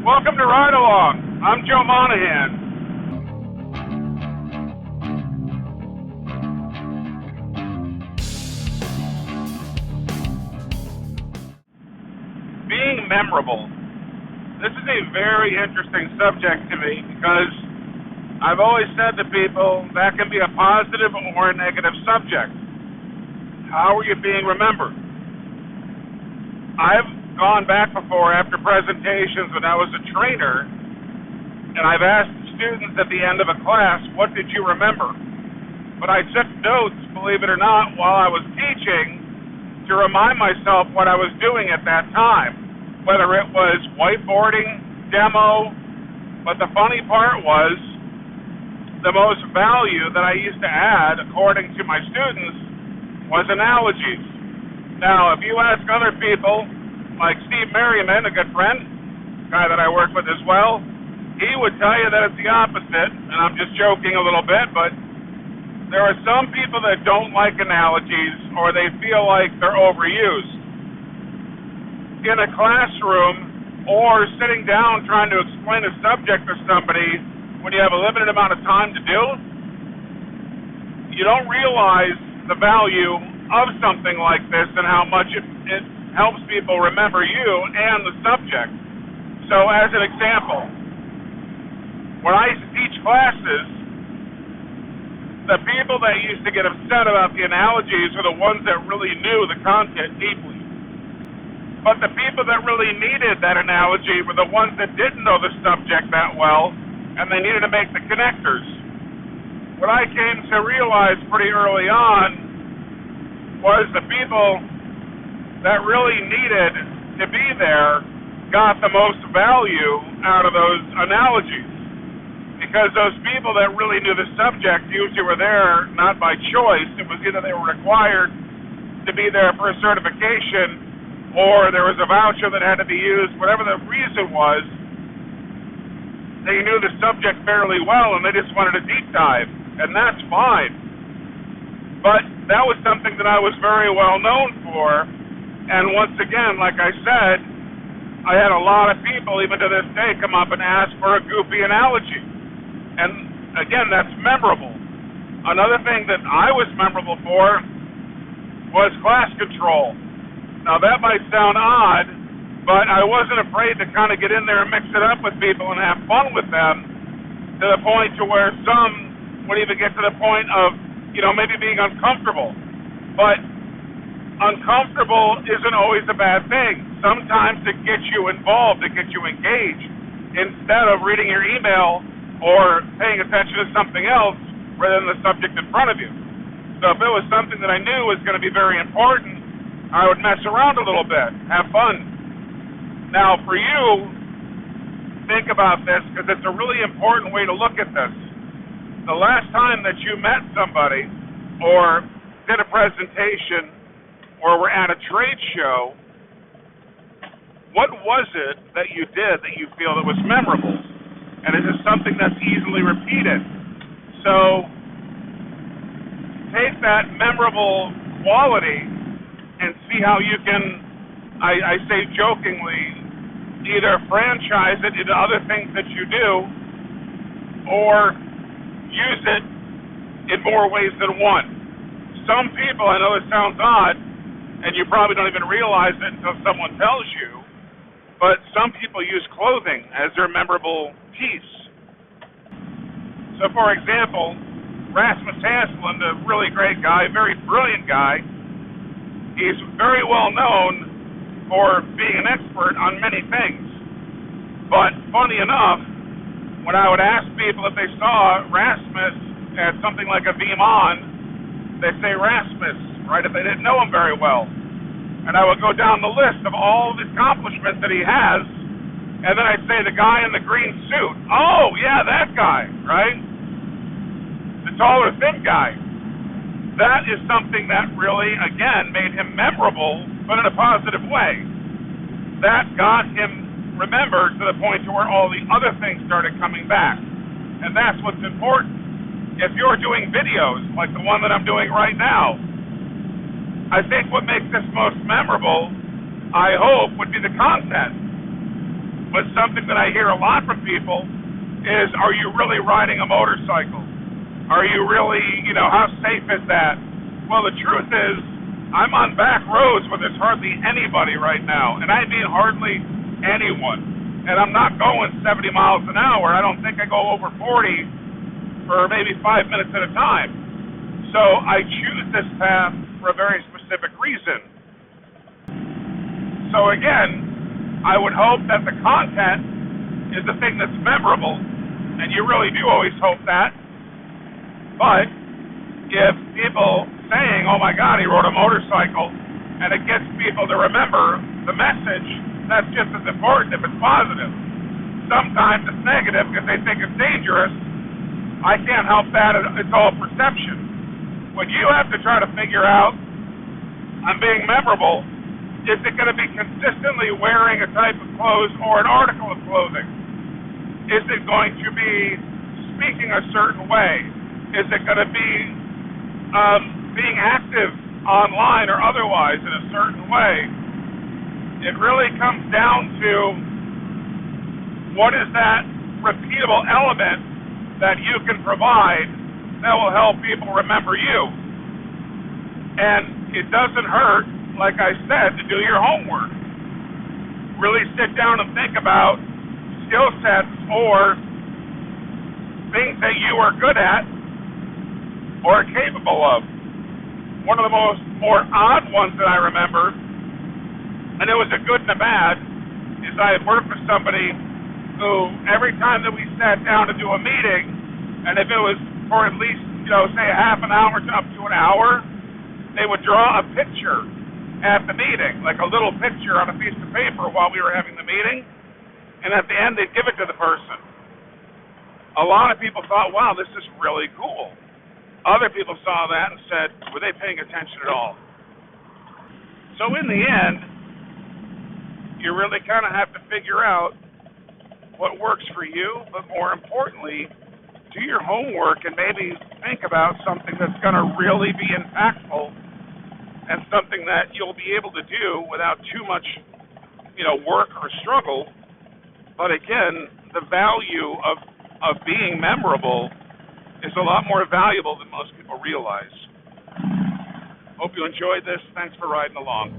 Welcome to Ride Along. I'm Joe Monahan. Being memorable. This is a very interesting subject to me because I've always said to people that can be a positive or a negative subject. How are you being remembered? I've gone back before after presentations when I was a trainer, and I've asked students at the end of a class, what did you remember? But I took notes, believe it or not, while I was teaching to remind myself what I was doing at that time, whether it was whiteboarding, demo. But the funny part was the most value that I used to add, according to my students, was analogies. Now, if you ask other people, like Steve Merriman, a good friend, guy that I work with as well, he would tell you that it's the opposite, and I'm just joking a little bit, but there are some people that don't like analogies or they feel like they're overused. In a classroom or sitting down trying to explain a subject to somebody when you have a limited amount of time to do, you don't realize the value of something like this and how much it helps people remember you and the subject. So as an example, when I used to teach classes, the people that used to get upset about the analogies were the ones that really knew the content deeply. But the people that really needed that analogy were the ones that didn't know the subject that well, and they needed to make the connectors. What I came to realize pretty early on was the people that really needed to be there got the most value out of those analogies, because those people that really knew the subject usually were there not by choice. It was either they were required to be there for a certification or there was a voucher that had to be used. Whatever the reason was, they knew the subject fairly well and they just wanted a deep dive, and that's fine. But that was something that I was very well known for. And once again, like I said, I had a lot of people, even to this day, come up and ask for a goofy analogy. And again, that's memorable. Another thing that I was memorable for was class control. Now that might sound odd, but I wasn't afraid to kind of get in there and mix it up with people and have fun with them, to the point to where some would even get to the point of, maybe being uncomfortable. But uncomfortable isn't always a bad thing. Sometimes it gets you involved, it gets you engaged, instead of reading your email or paying attention to something else rather than the subject in front of you. So if it was something that I knew was going to be very important, I would mess around a little bit, have fun. Now for you, think about this, because it's a really important way to look at this. The last time that you met somebody or did a presentation or were at a trade show, what was it that you did that you feel that was memorable? And is it something that's easily repeated? So take that memorable quality and see how you can, I say jokingly, either franchise it into other things that you do or use it in more ways than one. Some people, I know it sounds odd, and you probably don't even realize it until someone tells you, but some people use clothing as their memorable piece. So for example, Rasmus Hasland, a really great guy, very brilliant guy, he's very well known for being an expert on many things. But funny enough, when I would ask people if they saw Rasmus at something like a VeeamON, they say Rasmus, right, if they didn't know him very well. And I would go down the list of all the accomplishments that he has, and then I'd say the guy in the green suit. Oh, yeah, that guy, right? The taller, thin guy. That is something that really, again, made him memorable, but in a positive way. That got him remembered to the point to where all the other things started coming back. And that's what's important. If you're doing videos, like the one that I'm doing right now, I think what makes this most memorable, I hope, would be the content. But something that I hear a lot from people is, are you really riding a motorcycle? Are you really, how safe is that? Well, the truth is, I'm on back roads where there's hardly anybody right now, and I mean hardly anyone. And I'm not going 70 miles an hour. I don't think I go over 40 for maybe 5 minutes at a time. So I choose this path for a very specific reason. So again, I would hope that the content is the thing that's memorable, and you really do always hope that. But if people saying, oh my God, he rode a motorcycle, and it gets people to remember the message, that's just as important if it's positive. Sometimes it's negative because they think it's dangerous. I can't help that. It's all perception. What you have to try to figure out, I'm being memorable, is it going to be consistently wearing a type of clothes or an article of clothing? Is it going to be speaking a certain way? Is it going to be being active online or otherwise in a certain way? It really comes down to what is that repeatable element that you can provide that will help people remember you. And it doesn't hurt, like I said, to do your homework. Really sit down and think about skill sets or things that you are good at or are capable of. One of the more odd ones that I remember, and it was a good and a bad, is I had worked for somebody who every time that we sat down to do a meeting, and if it was for at least, say a half an hour to up to an hour, they would draw a picture at the meeting, like a little picture on a piece of paper while we were having the meeting, and at the end they'd give it to the person. A lot of people thought, wow, this is really cool. Other people saw that and said, were they paying attention at all? So in the end, you really kind of have to figure out what works for you, but more importantly, do your homework and maybe think about something that's going to really be impactful and something that you'll be able to do without too much, work or struggle. But again, the value of being memorable is a lot more valuable than most people realize. Hope you enjoyed this. Thanks for riding along.